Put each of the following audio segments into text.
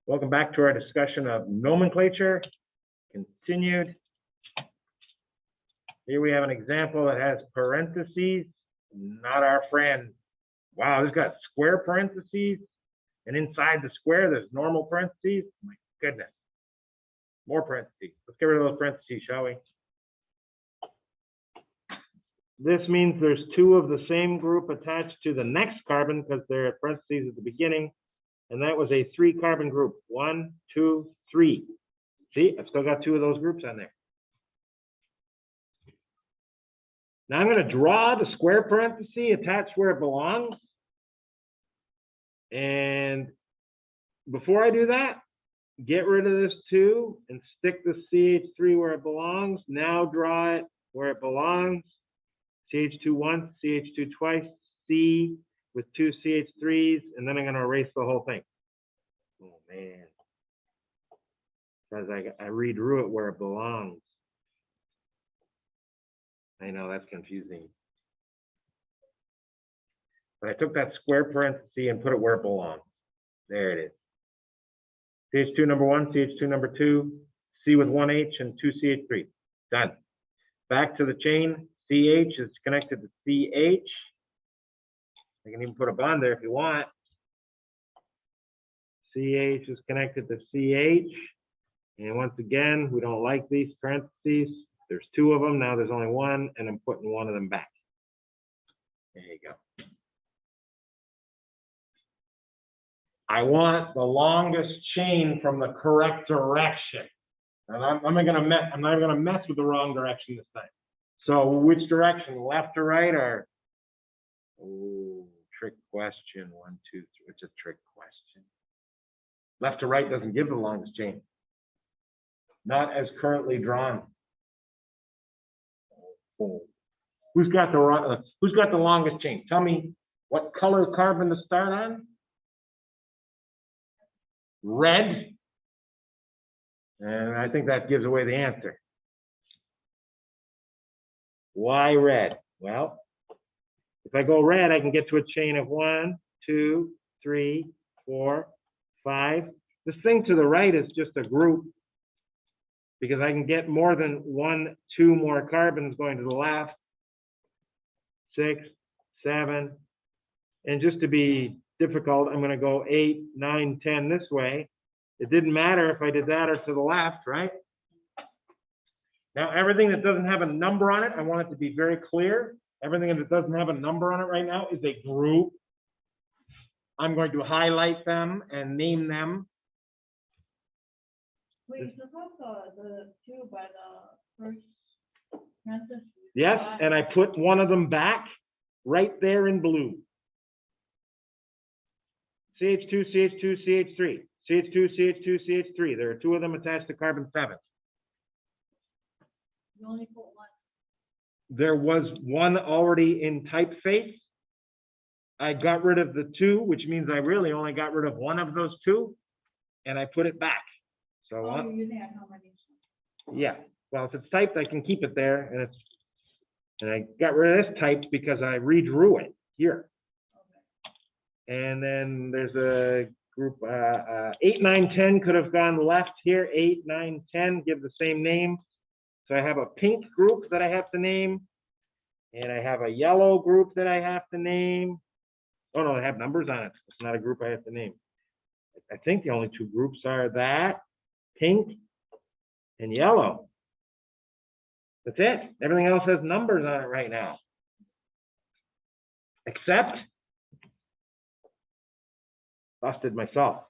Welcome back to our discussion of nomenclature. Continued. Here we have an example that has parentheses, not our friend. Wow, this got square parentheses, and inside the square there's normal parentheses. My goodness. More parentheses. Let's get rid of those parentheses, shall we? This means there's two of the same group attached to the next carbon because there are parentheses at the beginning. And that was a 3-carbon group. 1, 2, 3. See, I've still got 2 of those groups on there. Now I'm going to draw the square parenthesis attached where it belongs. And before I do that, get rid of this 2 and stick the CH3 where it belongs. Now draw it where it belongs. CH2 once, CH2 twice, C with 2 CH3s, and then I'm going to erase the whole thing. Oh, man. Because I redrew it where it belongs. I know, that's confusing. But I took that square parenthesis and put it where it belongs. There it is. CH2 number 1, CH2 number 2, C with 1 H and 2 CH3. Done. Back to the chain. CH is connected to CH. I can even put a bond there if you want. CH is connected to CH. And once again, we don't like these parentheses. There's 2 of them. Now there's only 1, and I'm putting 1 of them back. There you go. I want the longest chain from the correct direction. And I'm not gonna mess with the wrong direction this time. So which direction, left or right, or? Oh, trick question. 1, 2, 3. It's a trick question. Left to right doesn't give the longest chain. Not as currently drawn. Oh. Who's got the longest chain? Tell me what color carbon to start on. Red. And I think that gives away the answer. Why red? Well, if I go red, I can get to a chain of 1, 2, 3, 4, 5. This thing to the right is just a group because I can get more than 1, 2 more carbons going to the left. 6, 7. And just to be difficult, I'm going to go 8, 9, 10 this way. It didn't matter if I did that or to the left, right? Now, everything that doesn't have a number on it, I want it to be very clear. Everything that doesn't have a number on it right now is a group. I'm going to highlight them and name them. Wait, suppose the 2 by the first parenthesis. Yes, and I put one of them back right there in blue. CH2, CH2, CH3. CH2, CH2, CH3. There are 2 of them attached to carbon 7. You only put 1. There was 1 already in typeface. I got rid of the 2, which means I really only got rid of 1 of those 2, and I put it back. So you're using a combination. yeah. Well, if it's typed, I can keep it there, and I got rid of this typed because I redrew it here. Okay. And then there's a group 8, 9, 10 could have gone left here. 8, 9, 10 give the same name. So I have a pink group that I have to name, and I have a yellow group that I have to name. Oh no, I have numbers on it. It's not a group I have to name. I think the only 2 groups are that, pink and yellow. That's it. Everything else has numbers on it right now. Except, busted myself.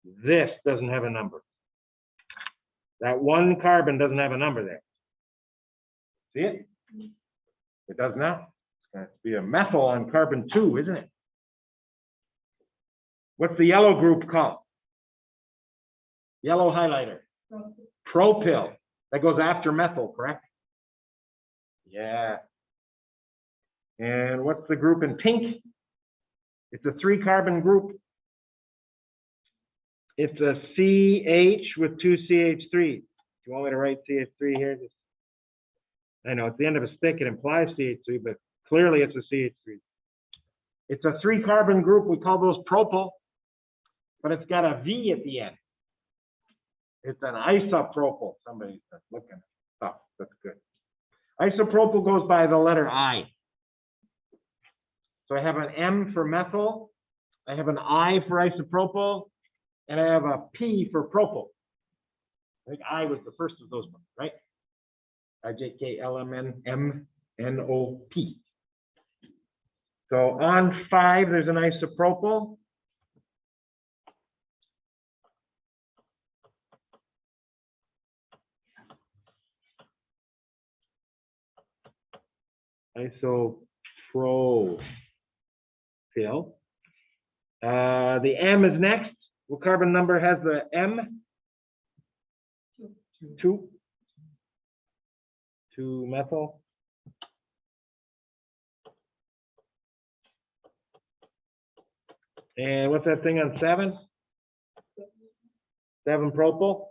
This doesn't have a number. That 1 carbon doesn't have a number there. See it? It does now. It's going to be a methyl on carbon 2, isn't it? What's the yellow group called? Yellow highlighter. Propyl. That goes after methyl, correct? Yeah. And what's the group in pink? It's a 3-carbon group. It's a CH with 2 CH3s. Do you want me to write CH3 here? I know at the end of a stick it implies CH3, but clearly it's a CH3. It's a 3-carbon group. We call those propyl. but it's got a V at the end. It's an isopropyl. Somebody's looking up. That's good. Isopropyl goes by the letter I. So I have an M for methyl, I have an I for isopropyl, and I have a P for propyl. I think I was the first of those ones, right? IJKLMNMNOP. So on 5, there's an isopropyl. Isopropyl. The M is next. What carbon number has the M? 2. 2 methyl. And what's that thing on 7? 7 propyl.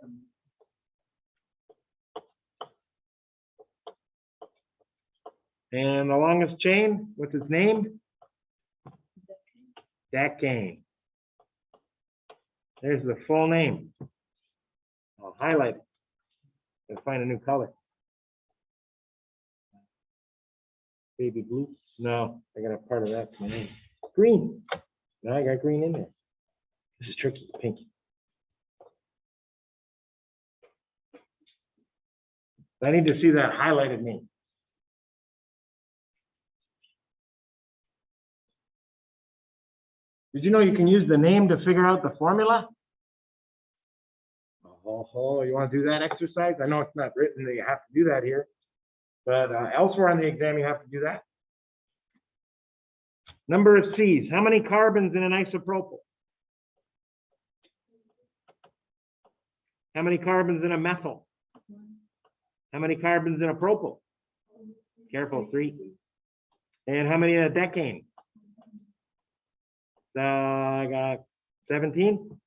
And the longest chain, what's its name? Decane. There's the full name. I'll highlight it and find a new color. Baby blue? No, I got a part of that to my name. Green. No, I got green in there. This is tricky. Pink. I need to see that highlighted name. Did you know you can use the name to figure out the formula? Oh, you want to do that exercise? I know it's not written that you have to do that here, but elsewhere on the exam you have to do that. Number of C's. How many carbons in an isopropyl? How many carbons in a methyl? How many carbons in a propyl? Careful, 3. And how many in a decane? I got 17.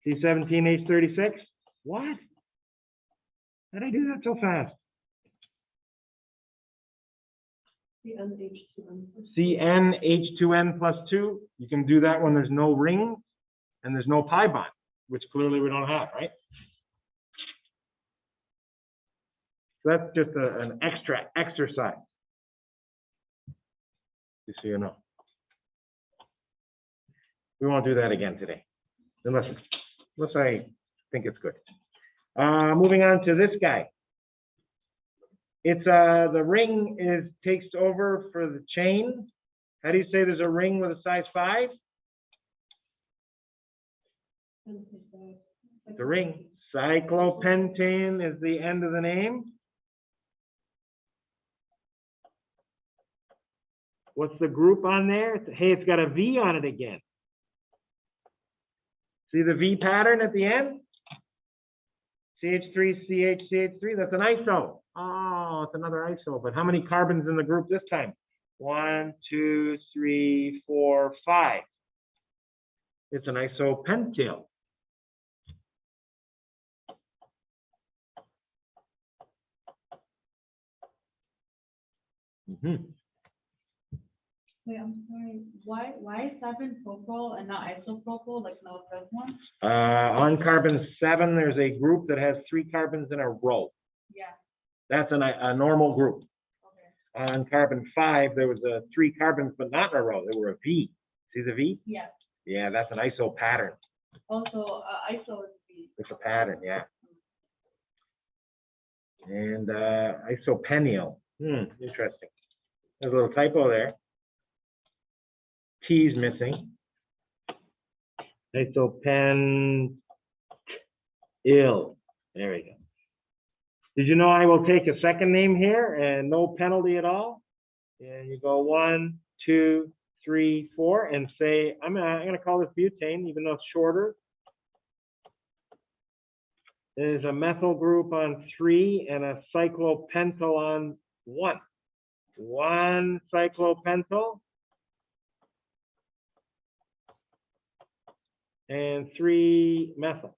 C17H36. What? How did I do that so fast? CnH2n plus 2. You can do that when there's no ring and there's no pi bond, which clearly we don't have, right? So that's just an extra exercise. Just so you know. We won't do that again today, unless I think it's good. Moving on to this guy. It's the ring takes over for the chain. How do you say there's a ring with a size 5? The ring. Cyclopentane is the end of the name. What's the group on there? Hey, it's got a V on it again. See the V pattern at the end? CH3, CH, CH3, that's an iso. Oh, it's another iso, but how many carbons in the group this time? 1, 2, 3, 4, 5. It's an isopentyl. Wait, I'm sorry. Why 7 propyl and not isopropyl like the first one? On carbon 7, there's a group that has 3 carbons in a row. Yeah. That's a normal group. Okay. On carbon 5, there was 3 carbons, but not in a row. They were a V. See the V? Yeah. Yeah, that's an iso pattern. Also, iso is V. It's a pattern, yeah. And isopenyl. Interesting. There's a little typo there. T's missing. Isopenyl. There we go. Did you know I will take a second name here and no penalty at all? And you go 1, 2, 3, 4, and say, I'm going to call this butane, even though it's shorter. There's a methyl group on 3 and a cyclopentyl on 1. 1 cyclopentyl and 3 methyl.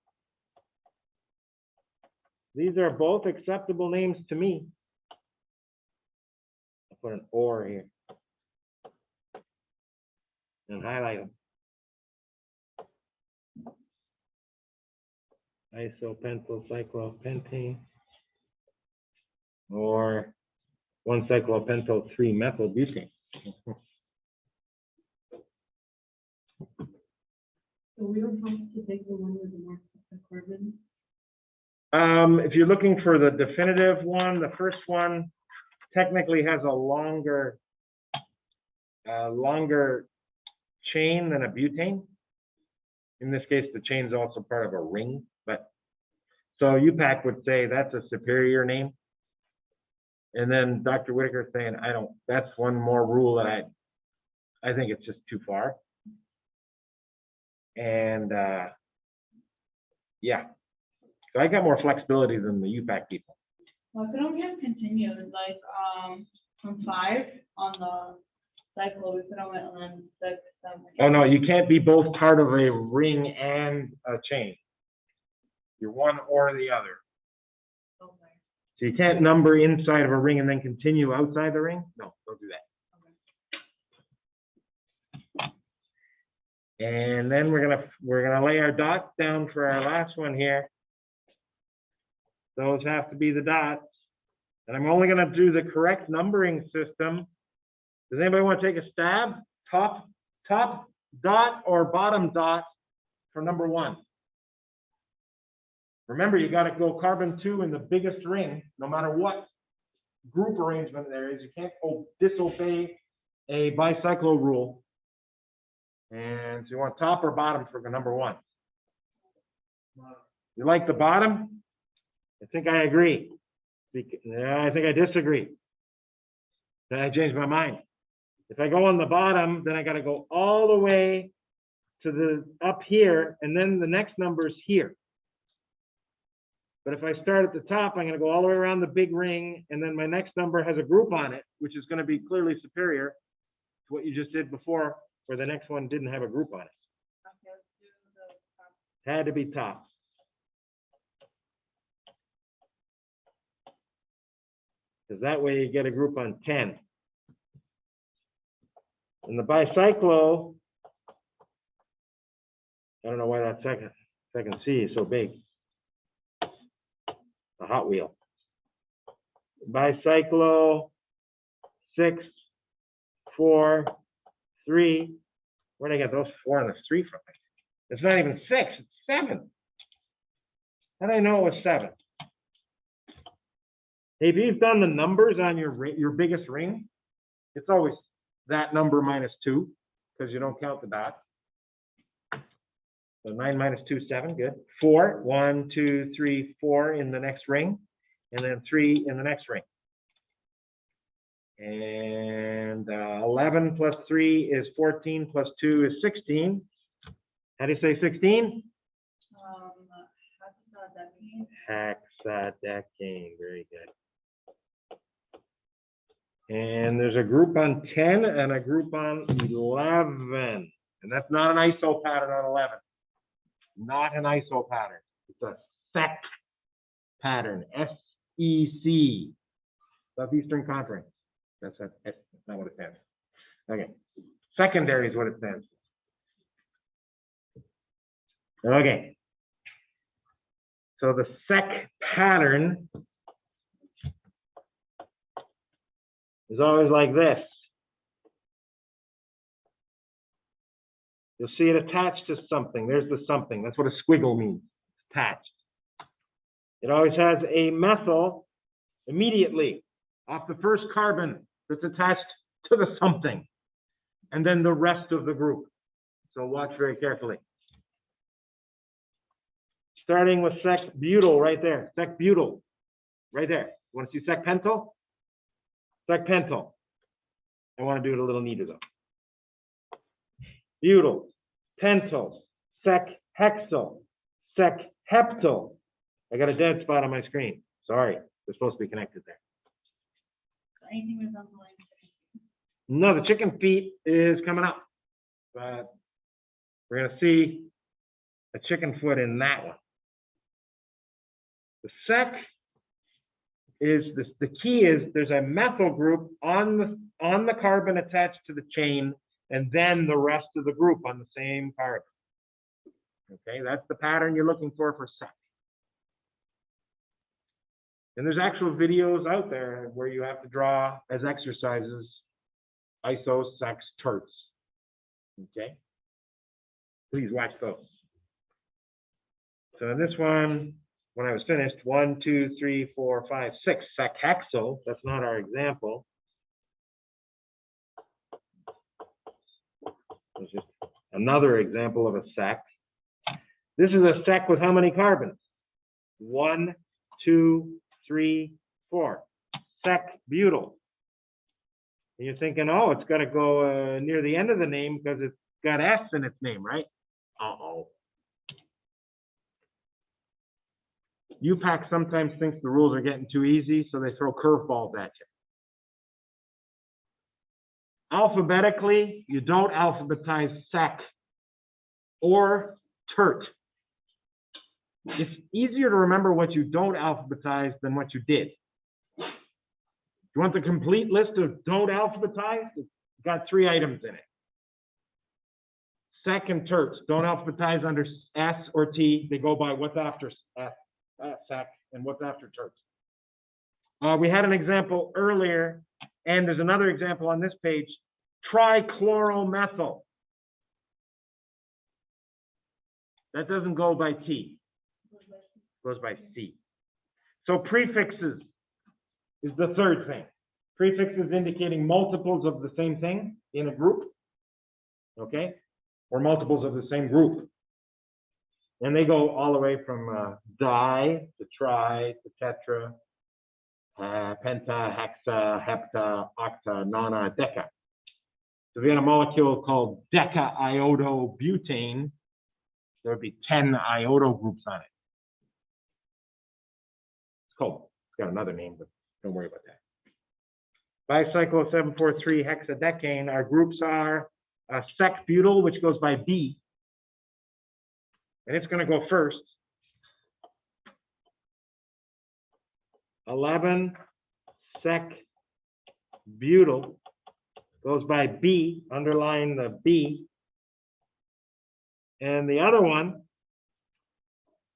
These are both acceptable names to me. I'll put an or here and highlight them. isopentyl cyclopentane, or 1-cyclopentyl 3-methylbutane. So we don't have to take the one with the more carbon. If you're looking for the definitive one, the first one technically has a longer chain than a butane. In this case, the chain is also part of a ring, but so UPAC would say that's a superior name. And then Dr. Whitaker saying, that's one more rule that I think it's just too far. And yeah, so I got more flexibility than the UPAC people. Well, if we don't have continued, like, from 5 on the cycle, we put on it and then 6, 7. Oh, no, you can't be both part of a ring and a chain. You're one or the other. Okay. So you can't number inside of a ring and then continue outside the ring? No, don't do that. And then we're gonna lay our dots down for our last one here. Those have to be the dots. And I'm only gonna do the correct numbering system. Does anybody want to take a stab? Top dot or bottom dot for number 1? Remember, you got to go carbon 2 in the biggest ring, no matter what group arrangement there is. You can't disobey a bicycle rule. And so you want top or bottom for the number 1? You like the bottom? I think I agree. I think I disagree. Then I changed my mind. If I go on the bottom, then I got to go all the way to the up here, and then the next number is here. But if I start at the top, I'm going to go all the way around the big ring, and then my next number has a group on it, which is going to be clearly superior to what you just did before, where the next one didn't have a group on it. Okay, let's do the top. Had to be top. Because that way you get a group on 10. And the bicyclo, I don't know why that second C is so big. A Hot Wheel. Bicyclo 6, 4, 3. Where'd I get those 4 and the 3 from? It's not even 6, it's 7. How did I know it was 7? If you've done the numbers on your biggest ring, it's always that number minus 2, because you don't count the dots. So 9 minus 2, 7, good. 4, 1, 2, 3, 4 in the next ring, and then 3 in the next ring. And 11 plus 3 is 14, plus 2 is 16. How do you say 16? Hexadecane, very good. And there's a group on 10 and a group on 11. And that's not an iso pattern on 11. Not an iso pattern. It's a SEC pattern. S-E-C. Southeastern Conference. That's not what it stands for. Okay. Secondary is what it stands for. Okay. So the SEC pattern is always like this. You'll see it attached to something. There's the something. That's what a squiggle means. It's attached. It always has a methyl immediately off the first carbon that's attached to the something, and then the rest of the group. So watch very carefully. Starting with sec-butyl right there. Sec-butyl right there. You want to see sec-pentyl? Sec-pentyl. I want to do it a little neater though. Butyl, pentyl, sec-hexyl, sec-heptyl. I got a dead spot on my screen. Sorry, they're supposed to be connected there. Anything resembling. No, the chicken feet is coming up. But we're going to see a chicken foot in that one. The sec is this, the key is there's a methyl group on the carbon attached to the chain, and then the rest of the group on the same carbon. Okay, that's the pattern you're looking for sec. And there's actual videos out there where you have to draw as exercises, isos, sex, terts. Okay? Please watch those. So in this one, when I was finished, 1, 2, 3, 4, 5, 6, sec-hexyl, that's not our example. It's just another example of a sec. This is a sec with how many carbons? 1, 2, 3, 4. Sec-butyl. And you're thinking, oh, it's got to go near the end of the name because it's got S in its name, right? Uh-oh. UPAC sometimes thinks the rules are getting too easy, so they throw curveballs at you. Alphabetically, you don't alphabetize sec or tert. It's easier to remember what you don't alphabetize than what you did. You want the complete list of don't alphabetize? It's got 3 items in it. Sec and terts don't alphabetize under S or T. They go by what's after S, sec, and what's after terts. We had an example earlier, and there's another example on this page. Trichloromethyl. That doesn't go by T. It goes by C. So prefixes is the third thing. Prefixes indicating multiples of the same thing in a group, okay? Or multiples of the same group. And they go all the way from di to tri to tetra, penta, hexa, hepta, octa, nona, deca. So if we had a molecule called deca-iodobutane, there would be 10 iodo groups on it. It's cool. It's got another name, but don't worry about that. Bicyclo-743 hexadecane, our groups are sec-butyl, which goes by B. And it's going to go first. 11 sec-butyl goes by B, underline the B. And the other one,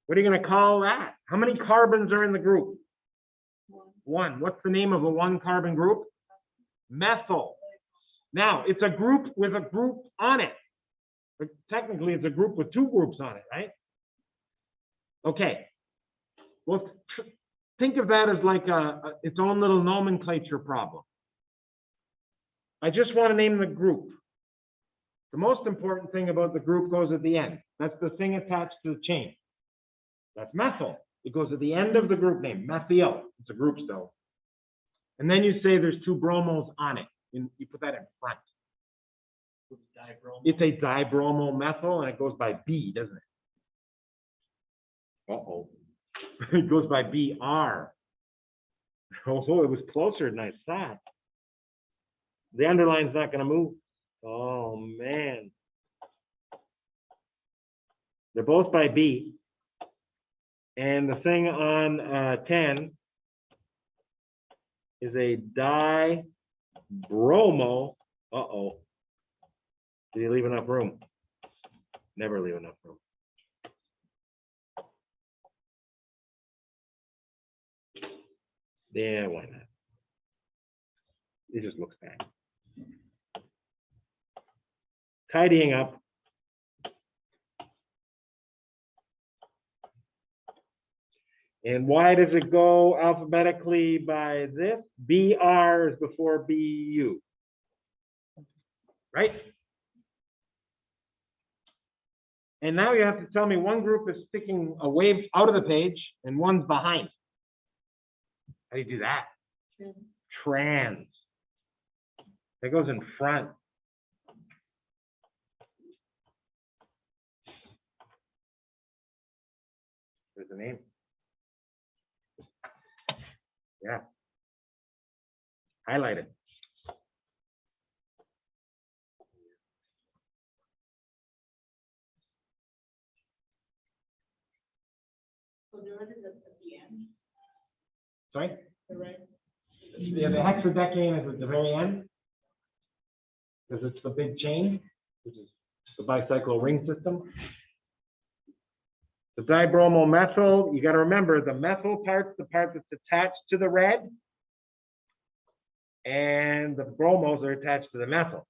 what are you going to call that? How many carbons are in the group? 1. What's the name of a 1-carbon group? Methyl. Now, it's a group with a group on it. But technically, it's a group with 2 groups on it, right? Okay. Well, think of that as like its own little nomenclature problem. I just want to name the group. The most important thing about the group goes at the end. That's the thing attached to the chain. That's methyl. It goes at the end of the group name, methyl. It's a group still. And then you say there's 2 bromos on it. And you put that in front. It's a dibromomethyl, and it goes by B, doesn't it? Uh-oh. It goes by BR. Oh, it was closer than I thought. The underline's not going to move. Oh, man. They're both by B. And the thing on 10 is a dibromo. Uh-oh. Did you leave enough room? Never leave enough room. Yeah, why not? It just looks bad. Tidying up. And why does it go alphabetically by this? BR is before BU. Right? And now you have to tell me one group is sticking away out of the page and one's behind. How do you do that? Trans. That goes in front. There's the name. Yeah. Highlight it. So the red is at the end. Sorry? The red. Yeah, the hexadecane is at the very end. Because it's the big chain, which is the bicyclo ring system. The dibromomethyl, you got to remember the methyl part's the part that's attached to the red, and the bromos are attached to the methyl.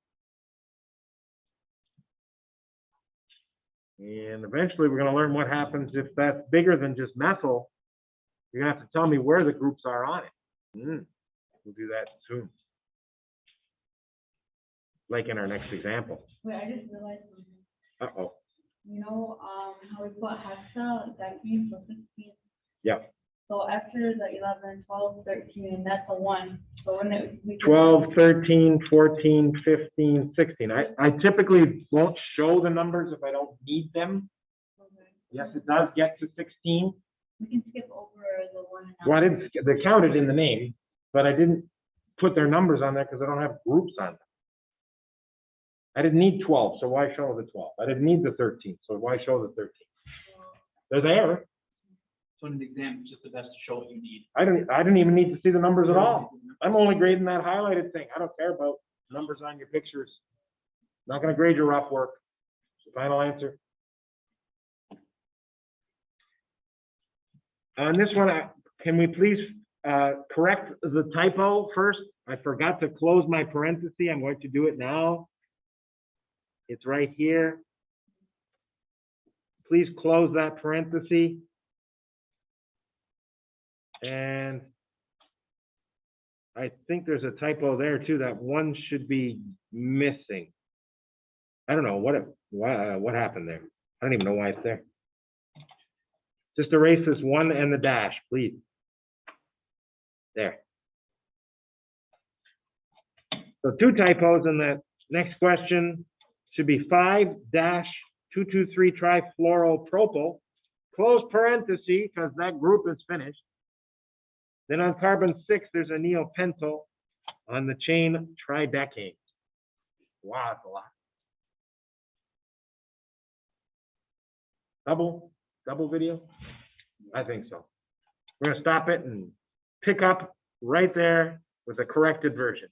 And eventually we're going to learn what happens if that's bigger than just methyl. You're going to have to tell me where the groups are on it. We'll do that soon. Like in our next example. Wait, I just realized something. Uh-oh. You know, how we put hexa, that means for 16. Yeah. So after the 11, 12, 13, that's a 1. So when we 12, 13, 14, 15, 16. I typically won't show the numbers if I don't need them. Okay. Yes, it does get to 16. We can skip over the 1 and Well, I didn't, they counted in the name, but I didn't put their numbers on there because I don't have groups on them. I didn't need 12, so why show the 12? I didn't need the 13, so why show the 13? They're there. So in an exam, it's just the best to show what you need. I didn't even need to see the numbers at all. I'm only grading that highlighted thing. I don't care about numbers on your pictures. Not going to grade your rough work. It's the final answer. On this one, can we please correct the typo first? I forgot to close my parenthesis. I'm going to do it now. It's right here. Please close that parenthesis. And I think there's a typo there too. That one should be missing. I don't know what happened there. I don't even know why it's there. Just erase this one and the dash, please. There. So 2 typos in the next question. Should be 5-223 trifluoropropyl, close parenthesis, because that group is finished. Then on carbon 6, there's a neopentyl on the chain tridecane. Wow, that's a lot. Double video? I think so. We're going to stop it and pick up right there with a corrected version.